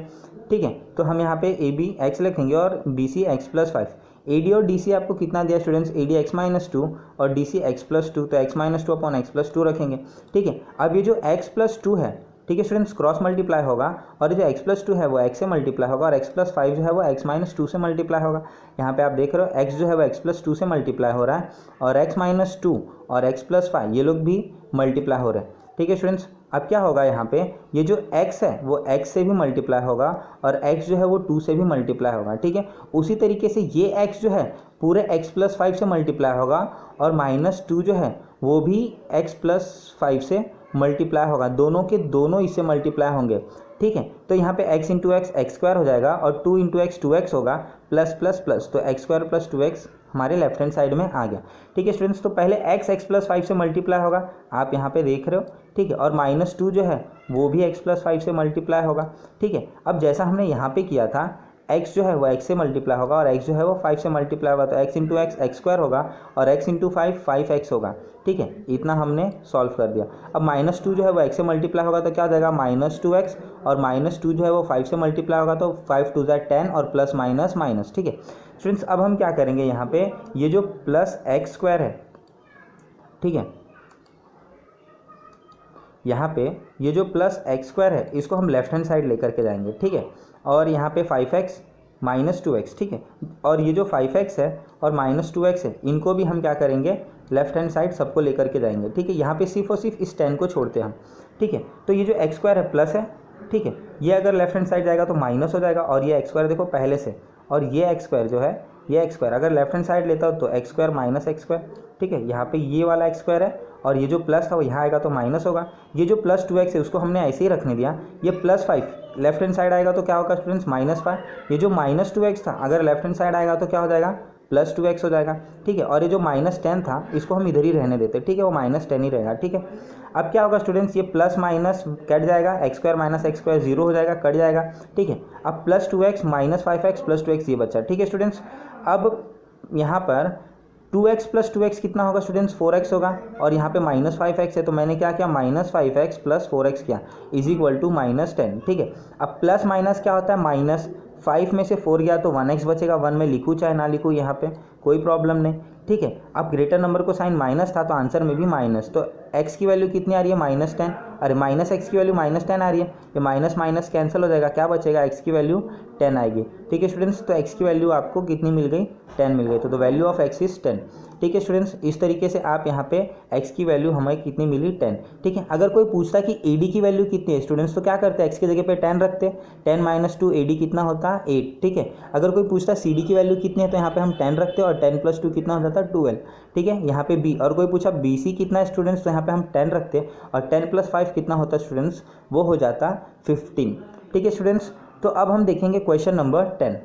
ठीक है, तो हम यहाँ पे ए बी एक्स लिखेंगे और B C X plus 5। A D और डी सी आपको कितना दिया students, A D X minus 2 और डी सी एक्स प्लस 2, तो X minus 2 upon X plus 2 रखेंगे। ठीक है, अब ये जो एक्स प्लस 2 है, ठीक है स्टूडेंट्स, क्रॉस मल्टीप्लाई होगा और जो x प्लस 2 है वो x से मल्टीप्लाई होगा और x प्लस 5 जो है वो x माइनस 2 से मल्टीप्लाई होगा। यहाँ पे आप देख रहे हो x जो है वो x प्लस 2 से मल्टीप्लाई हो रहा है और x माइनस 2 और x प्लस 5 ये लोग भी मल्टीप्लाई हो रहे हैं। ठीक है स्टूडेंट्स, अब क्या होगा, यहाँ पे ये जो x है वो x से भी मल्टीप्लाई होगा और x जो है वो 2 से भी मल्टीप्लाई होगा। ठीक है, उसी तरीके से ये x जो है पूरे x प्लस 5 से मल्टीप्लाई होगा और माइनस 2 जो है वो भी x प्लस 5 से मल्टीप्लाई होगा, दोनों के दोनों इससे मल्टीप्लाई होंगे, ठीक है। तो यहाँ पे x into x x square हो जाएगा और 2 इंटू एक्स 2x होगा, प्लस प्लस प्लस, तो एक्स स्क्वायर प्लस 2x हमारे लेफ्ट हैंड साइड में आ गया, ठीक है स्टूडेंट्स। तो पहले x प्लस 5 से मल्टीप्लाई होगा, आप यहाँ पे देख रहे हो, ठीक है, और -2 जो है वो भी x प्लस 5 से मल्टीप्लाई होगा, ठीक है। अब जैसा हमने यहाँ पे किया था, x जो है वो x से मल्टीप्लाई होगा और x जो है वो 5 से मल्टीप्लाई होगा, तो x into x x square होगा और x इंटू 5 5x होगा, ठीक है। इतना हमने सॉल्व कर दिया। अब -2 जो है वो x से मल्टीप्लाई होगा तो क्या हो जाएगा, -2x, और -2 जो है वो 5 से मल्टीप्लाई होगा तो 5 2 ज़ा 10 और प्लस माइनस माइनस, ठीक है स्टूडेंट्स। अब हम क्या करेंगे, यहाँ पे ये जो प्लस एक्स स्क्वायर है, ठीक है, यहाँ पे ये जो प्लस एक्स स्क्वायर है इसको हम लेफ्ट हैंड साइड लेकर के जाएंगे, ठीक है, और यहाँ पे 5x माइनस 2x, ठीक है, और ये जो 5x है और माइनस 2x है इनको भी हम क्या करेंगे, लेफ्ट हैंड साइड सबको लेकर के जाएंगे, ठीक है। यहाँ पे सिर्फ और सिर्फ इस 10 को छोड़ते हैं हम, ठीक है। तो ये जो एक्स स्क्वायर है प्लस है, ठीक है, ये अगर लेफ्ट हैंड साइड जाएगा तो माइनस हो जाएगा, और ये एक्स स्क्वायर देखो पहले से, और ये एक्स स्क्वायर जो है, ये एक्स स्क्वायर अगर लेफ्ट हैंड साइड लेता हो तो x square minus x square, ठीक है। यहाँ पे ये वाला एक्स स्क्वायर है और ये जो प्लस था वो यहाँ आएगा तो माइनस होगा, ये जो प्लस 2x है उसको हमने ऐसे ही रखने दिया, ये प्लस 5 लेफ्ट हैंड साइड आएगा तो क्या होगा स्टूडेंट्स, -5, ये जो माइनस 2x था अगर लेफ्ट हैंड साइड आएगा तो क्या हो जाएगा, प्लस 2x हो जाएगा, ठीक है। और ये जो -10 था इसको हम इधर ही रहने देते, ठीक है, वो -10 ही रहेगा, ठीक है। अब क्या होगा स्टूडेंट्स, ये प्लस माइनस कट जाएगा, x square minus x square 0 हो जाएगा, कट जाएगा, ठीक है। अब plus 2x minus 5x plus 2x ये बचा, ठीक है स्टूडेंट्स। अब यहाँ पर 2x प्लस 2x कितना होगा स्टूडेंट्स, 4x होगा, और यहाँ पे -5x है तो मैंने क्या किया, -5x प्लस 4x किया इज इक्वल टू -10, ठीक है। अब प्लस माइनस क्या होता है, माइनस 5 में से 4 गया तो 1x बचेगा, 1 में लिखूँ चाहे ना लिखूँ यहाँ पे कोई प्रॉब्लम नहीं, ठीक है। अब ग्रेटर नंबर को साइन माइनस था तो आंसर में भी माइनस, तो x की वैल्यू कितनी आ रही है, -10, अरे माइनस एक्स की वैल्यू -10 आ रही है, ये माइनस माइनस कैंसिल हो जाएगा, क्या बचेगा, x की वैल्यू 10 आएगी, ठीक है स्टूडेंट्स। तो x की वैल्यू आपको कितनी मिल गई, 10 मिल गई, तो the value of x is 10, ठीक है स्टूडेंट्स। इस तरीके से आप यहाँ पे x की वैल्यू हमें कितनी मिली, 10, ठीक है। अगर कोई पूछता कि AD की वैल्यू कितनी है स्टूडेंट्स तो क्या करते हैं, x की जगह पे 10 रखते, 10 माइनस 2 AD कितना होता है, 8, ठीक है। अगर कोई पूछता CD की वैल्यू कितनी है तो यहाँ पे हम 10 रखते हैं और 10 प्लस 2 कितना हो जाता है, 12, ठीक है। यहाँ पे B, और कोई पूछा BC कितना है स्टूडेंट्स तो यहाँ पे हम 10 रखते हैं और 10 प्लस 5 कितना होता है स्टूडेंट्स, वो हो जाता 15, ठीक है स्टूडेंट्स। तो अब हम देखेंगे question number 10।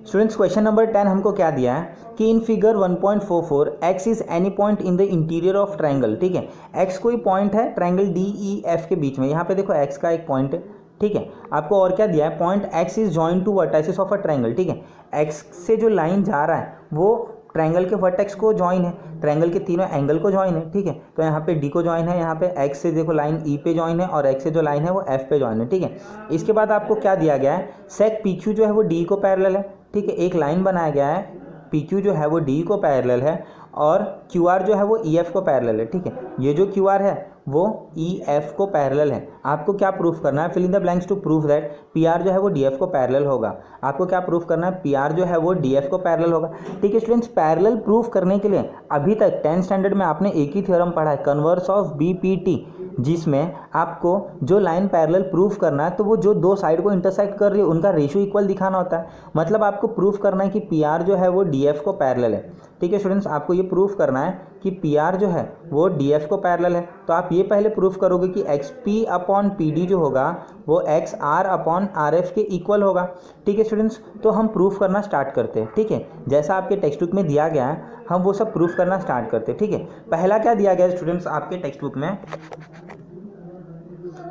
Students question number 10 हमको क्या दिया है कि in figure 1.44 x is any point in the interior of triangle, ठीक है। x कोई पॉइंट है ट्रायंगल DEF के बीच में, यहाँ पे देखो x का एक पॉइंट है, ठीक है। आपको और क्या दिया है, point x is joint to vertices of a triangle, ठीक है। x से जो लाइन जा रहा है वो ट्रायंगल के वर्टेक्स को जॉइन है, ट्रायंगल के तीनों एंगल को जॉइन है, ठीक है। तो यहाँ पे D को जॉइन है, यहाँ पे x से देखो लाइन E पे जॉइन है और x से जो लाइन है वो F पे जॉइन है, ठीक है। इसके बाद आपको क्या दिया गया है, सेक PQ जो है वो D को पैरेलल है, ठीक है। एक लाइन बनाया गया है, PQ जो है वो D को पैरेलल है और QR जो है वो EF को पैरेलल है, ठीक है। ये जो QR है वो EF को पैरेलल है। आपको क्या प्रूफ करना है, fill in the blanks to proof that PR जो है वो DF को पैरेलल होगा। आपको क्या प्रूफ करना है, PR जो है वो DF को पैरेलल होगा, ठीक है स्टूडेंट्स। पैरेलल प्रूफ करने के लिए अभी तक 10th स्टैंडर्ड में आपने एक ही थ्योरम पढ़ा है, कन्वर्स ऑफ BPT, जिसमें आपको जो लाइन पैरेलल प्रूफ करना है तो वो जो दो साइड को इंटरसेक्ट कर रही है उनका रेशियो इक्वल दिखाना होता है। मतलब आपको प्रूफ करना है कि PR जो है वो DF को पैरेलल है, ठीक है स्टूडेंट्स। आपको ये प्रूफ करना है कि PR जो है वो DF को पैरेलल है, तो आप ये पहले प्रूफ करोगे कि XP अपॉन PD जो होगा वो XR अपॉन RF के इक्वल होगा, ठीक है स्टूडेंट्स। तो हम प्रूफ करना स्टार्ट करते हैं, ठीक है। जैसा आपके टेक्स्ट बुक में दिया गया है हम वो सब प्रूफ करना स्टार्ट करते हैं, ठीक है। पहला क्या दिया गया है स्टूडेंट्स आपके टेक्स्ट बुक में,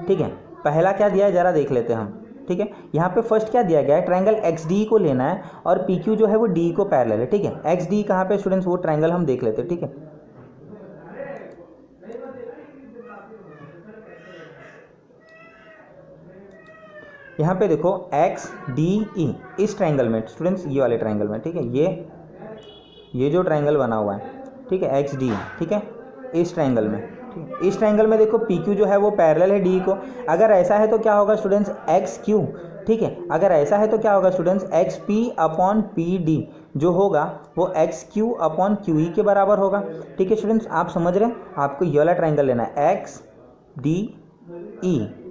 ठीक है। पहला क्या दिया है जरा देख लेते हैं हम, ठीक है। यहाँ पे फर्स्ट क्या दिया गया है, ट्रायंगल XD को लेना है और PQ जो है वो D को पैरेलल है, ठीक है। XD कहाँ पे स्टूडेंट्स, वो ट्रायंगल हम देख लेते हैं, ठीक है। यहाँ पे देखो XDE इस ट्रायंगल में स्टूडेंट्स, ये वाले ट्रायंगल में, ठीक है। ये जो ट्रायंगल बना हुआ है, ठीक है, XD, ठीक है, इस ट्रायंगल में, ठीक है। इस ट्रायंगल में देखो PQ जो है वो पैरेलल है D को। अगर ऐसा है तो क्या होगा स्टूडेंट्स, XQ, ठीक है। अगर ऐसा है तो क्या होगा स्टूडेंट्स, XP अपॉन PD जो होगा वो XQ अपॉन QE के बराबर होगा, ठीक है स्टूडेंट्स। आप समझ रहे हैं, आपको ये वाला ट्रायंगल लेना है XDE,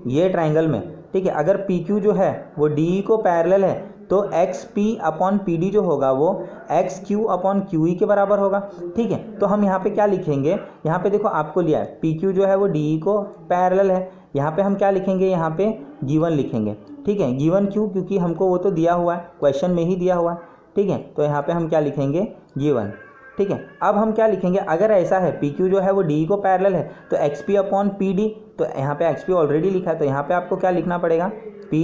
ये ट्रायंगल में, ठीक है। अगर PQ जो है वो DE को पैरेलल है तो X P upon P D जो होगा वो एक्स क्यू अपॉन क्यू ई के बराबर होगा। ठीक है, तो हम यहाँ पे क्या लिखेंगे, यहाँ पे देखो आपको लिया है पी क्यू जो है वो डी ई को पैरेलल है। यहाँ पे हम क्या लिखेंगे, यहाँ पे गिवन लिखेंगे। ठीक है, गिवन क्यों, क्योंकि हमको वो तो दिया हुआ है, क्वेश्चन में ही दिया हुआ है। ठीक है, तो यहाँ पे हम क्या लिखेंगे, गिवन। ठीक है, अब हम क्या लिखेंगे, अगर ऐसा है पी क्यू जो है वो डी को पैरेलल है तो X P upon P D, तो यहाँ पे एक्स पी ऑलरेडी लिखा है तो यहाँ पे आपको क्या लिखना पड़ेगा, P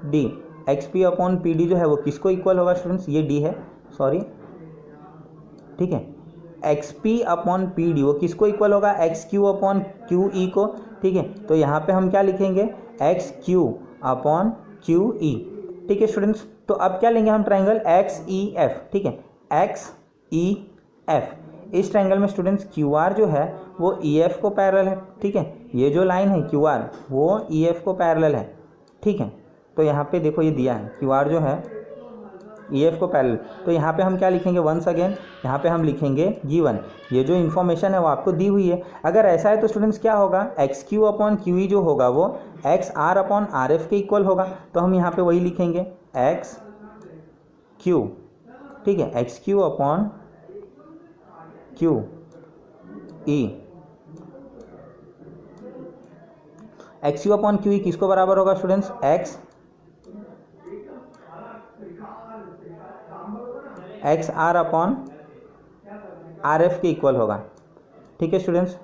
D. X P upon P D जो है वो किसको इक्वल होगा स्टूडेंट्स, ये डी है, सॉरी। ठीक है, x P upon P D वो किसको इक्वल होगा, X Q upon Q E को। ठीक है, तो यहाँ पे हम क्या लिखेंगे, एक्स क्यू अपॉन क्यू ई। ठीक है स्टूडेंट्स, तो अब क्या लेंगे हम, ट्रायंगल एक्स ई एफ। ठीक है, एक्स ई एफ, इस ट्रायंगल में स्टूडेंट्स क्यू आर जो है वो ई एफ को पैरेलल है। ठीक है, ये जो लाइन है क्यू आर वो ई एफ को पैरेलल है। ठीक है, तो यहाँ पे देखो ये दिया है क्यू आर जो है ई एफ को पैरेलल, तो यहाँ पे हम क्या लिखेंगे, वंस अगेन यहाँ पे हम लिखेंगे गिवन। ये जो इन्फॉर्मेशन है वो आपको दी हुई है। अगर ऐसा है तो स्टूडेंट्स क्या होगा, X Q upon Q E जो होगा वो X R upon R F के इक्वल होगा। तो हम यहाँ पे वही लिखेंगे एक्स क्यू। ठीक है, X Q upon Q E. X Q upon Q E किसको बराबर होगा students, X R upon R F के इक्वल होगा। ठीक है स्टूडेंट्स,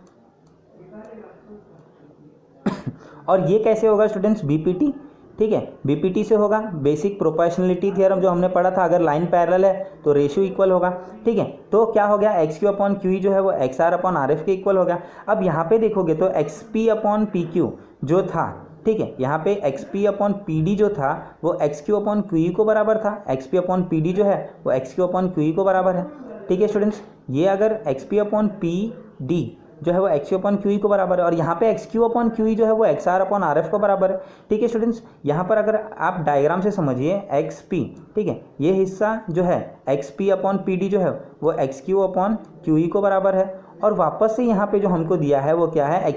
और ये कैसे होगा स्टूडेंट्स, बीपीटी। ठीक है, बीपीटी से होगा, बेसिक प्रोपोर्शनलिटी थ्योरम जो हमने पढ़ा था, अगर लाइन पैरेलल है तो रेशियो इक्वल होगा। ठीक है, तो क्या हो गया, X Q upon Q E जो है वो X R upon R F के इक्वल हो गया। अब यहाँ पे देखोगे तो X P upon P Q जो था, ठीक है, यहाँ पे X P upon P D जो था वो X Q upon Q E को बराबर था। X P upon P D जो है वो X Q upon Q E को बराबर है। ठीक है स्टूडेंट्स, ये अगर X P upon P D जो है वो X Q upon Q E को बराबर है, और यहाँ पे X Q upon Q E जो है वो X R upon R F को बराबर है। ठीक है स्टूडेंट्स, यहाँ पर अगर आप डायग्राम से समझिए एक्स पी, ठीक है, ये हिस्सा जो है x P upon P D जो है वो X Q upon Q E को बराबर है, और वापस से यहाँ पे जो हमको दिया है वो क्या है,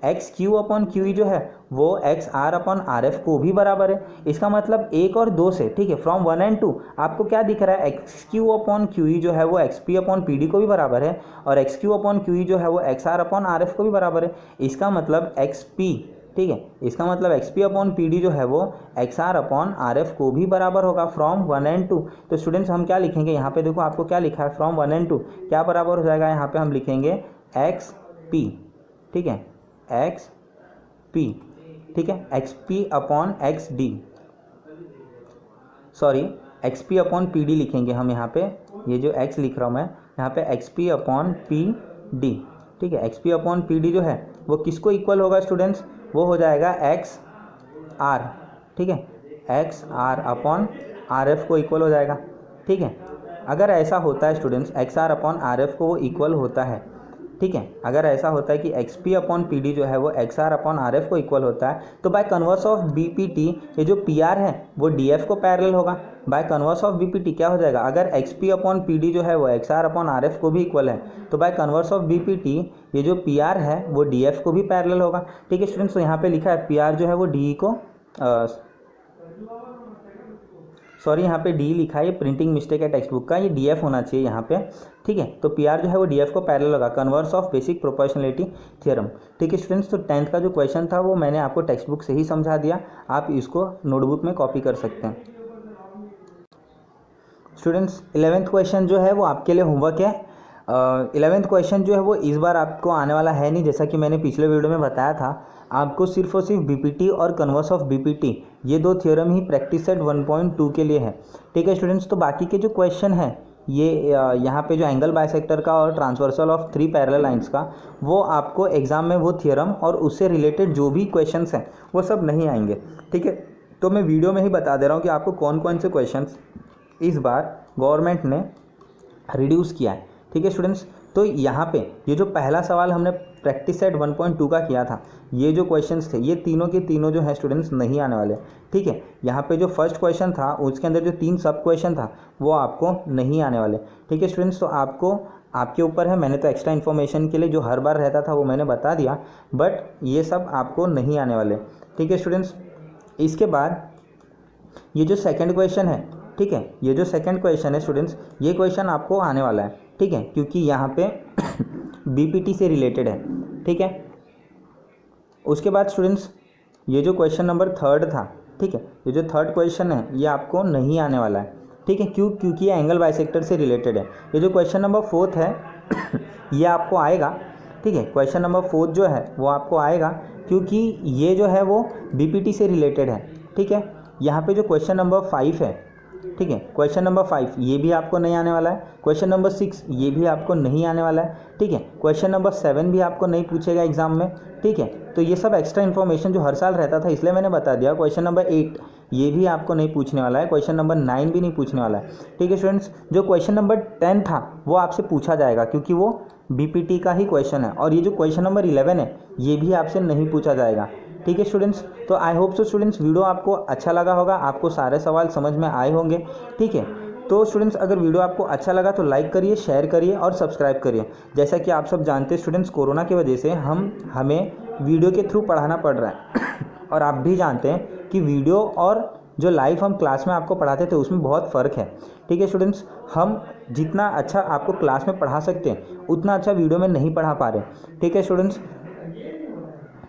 X Q upon Q E जो है वो X R upon R F को भी बराबर है। इसका मतलब 1 और 2 से, ठीक है, फ्रॉम 1 and 2 आपको क्या दिख रहा है, X Q upon Q E जो है वो X P upon P D को भी बराबर है, और X Q upon Q E जो है वो X R upon R F को भी बराबर है। इसका मतलब एक्स पी, ठीक है, इसका मतलब X P upon P D जो है वो X R upon R F को भी बराबर होगा फ्रॉम 1 and 2। तो स्टूडेंट्स हम क्या लिखेंगे, यहाँ पे देखो आपको क्या लिखा है, फ्रॉम 1 and 2 क्या बराबर हो जाएगा, यहाँ पे हम लिखेंगे एक्स पी। ठीक है, एक्स पी, ठीक है, x P upon x D, sorry x P upon P D लिखेंगे हम यहाँ पे, ये जो एक्स लिख रहा हूँ मैं यहाँ पे X P upon P D. ठीक है, x P upon P D जो है वो किसको इक्वल होगा स्टूडेंट्स, वो हो जाएगा एक्स आर। ठीक है, X R upon R F को इक्वल हो जाएगा। ठीक है, अगर ऐसा होता है students, X R upon R F को वो इक्वल होता है, ठीक है, अगर ऐसा होता है कि X P upon P D जो है वो X R upon R F को इक्वल होता है, तो by converse of B P T ये जो पी आर है वो डी एफ को पैरेलल होगा। By converse of B P T क्या हो जाएगा, अगर X P upon P D जो है वो X R upon R F को भी इक्वल है, तो by converse of B P T ये जो पी आर है वो डी एफ को भी पैरेलल होगा। ठीक है स्टूडेंट्स, तो यहाँ पे लिखा है पी आर जो है वो डी को, सॉरी यहाँ पे डी लिखा है, ये प्रिंटिंग मिस्टेक है टेक्स्ट बुक का, ये डी एफ होना चाहिए यहाँ पे। ठीक है, तो पी आर जो है वो डी एफ को पैरेलल होगा, converse of basic proportionality theorem. ठीक है स्टूडेंट्स, तो 10th का जो क्वेश्चन था वो मैंने आपको टेक्स्ट बुक से ही समझा दिया, आप इसको नोटबुक में कॉपी कर सकते हैं। स्टूडेंट्स 11th क्वेश्चन जो है वो आपके लिए होमवर्क है। 11th क्वेश्चन जो है वो इस बार आपको आने वाला है नहीं, जैसा कि मैंने पिछले वीडियो में बताया था, आपको सिर्फ और सिर्फ बीपीटी और कन्वर्स ऑफ बीपीटी ये दो थ्योरम ही प्रैक्टिस सेट 1.2 के लिए है। ठीक है स्टूडेंट्स, तो बाकी के जो क्वेश्चन है ये यहाँ पे जो एंगल बाइसेक्टर का और ट्रांसवर्सल ऑफ 3 पैरेलल लाइंस का, वो आपको एग्जाम में वो थ्योरम और उससे रिलेटेड जो भी क्वेश्चंस हैं वो सब नहीं आएंगे। ठीक है, तो मैं वीडियो में ही बता दे रहा हूँ कि आपको कौन कौन से क्वेश्चंस इस बार गवर्नमेंट ने रिड्यूस किया है। ठीक है स्टूडेंट्स, तो यहाँ पे ये जो पहला सवाल हमने प्रैक्टिस सेट 1.2 का किया था, ये जो क्वेश्चंस थे ये तीनों के तीनों जो है स्टूडेंट्स नहीं आने वाले। ठीक है, यहाँ पे जो फर्स्ट क्वेश्चन था उसके अंदर जो 3 सब क्वेश्चन था वो आपको नहीं आने वाले। ठीक है स्टूडेंट्स, तो आपको आपके ऊपर है, मैंने तो एक्स्ट्रा इन्फॉर्मेशन के लिए जो हर बार रहता था वो मैंने बता दिया, बट ये सब आपको नहीं आने वाले। ठीक है स्टूडेंट्स, इसके बाद ये जो सेकंड क्वेश्चन है, ठीक है, ये जो सेकंड क्वेश्चन है स्टूडेंट्स, ये क्वेश्चन आपको आने वाला है, ठीक है, क्योंकि यहाँ पे बीपीटी से रिलेटेड है, ठीक है। उसके बाद स्टूडेंट्स ये जो क्वेश्चन नंबर थर्ड था, ठीक है, ये जो थर्ड क्वेश्चन है ये आपको नहीं आने वाला है, ठीक है, क्योंकि ये एंगल बाइसेक्टर से रिलेटेड है। ये जो क्वेश्चन नंबर फोर्थ है ये आपको आएगा, ठीक है, क्वेश्चन नंबर फोर्थ जो है वो आपको आएगा क्योंकि ये जो है वो बीपीटी से रिलेटेड है, ठीक है। यहाँ पे जो क्वेश्चन नंबर 5 है, ठीक है, क्वेश्चन नंबर 5 ये भी आपको नहीं आने वाला है। क्वेश्चन नंबर 6 ये भी आपको नहीं आने वाला है, ठीक है। क्वेश्चन नंबर 7 भी आपको नहीं पूछेगा एग्जाम में, ठीक है। तो ये सब एक्स्ट्रा इन्फॉर्मेशन जो हर साल रहता था इसलिए मैंने बता दिया। क्वेश्चन नंबर 8 ये भी आपको नहीं पूछने वाला है, क्वेश्चन नंबर 9 भी नहीं पूछने वाला है, ठीक है स्टूडेंट्स। जो क्वेश्चन नंबर 10 था वो आपसे पूछा जाएगा क्योंकि वो बीपीटी का ही क्वेश्चन है, और ये जो क्वेश्चन नंबर 11 है ये भी आपसे नहीं पूछा जाएगा, ठीक है स्टूडेंट्स। तो I hope so students video आपको अच्छा लगा होगा, आपको सारे सवाल समझ में आए होंगे, ठीक है। तो स्टूडेंट्स अगर वीडियो आपको अच्छा लगा तो लाइक करिए, शेयर करिए और सब्सक्राइब करिए। जैसा कि आप सब जानते हैं स्टूडेंट्स, कोरोना की वजह से हमें वीडियो के थ्रू पढ़ाना पड़ रहा है और आप भी जानते हैं कि वीडियो और जो लाइव हम क्लास में आपको पढ़ाते थे उसमें बहुत फ़र्क है, ठीक है स्टूडेंट्स। हम जितना अच्छा आपको क्लास में पढ़ा सकते हैं उतना अच्छा वीडियो में नहीं पढ़ा पा रहे, ठीक है स्टूडेंट्स।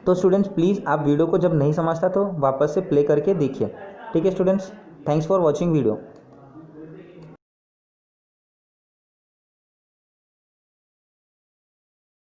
तो स्टूडेंट्स प्लीज़ आप वीडियो को जब नहीं समझता तो वापस से प्ले करके देखिए, ठीक है students. Thanks for watching video.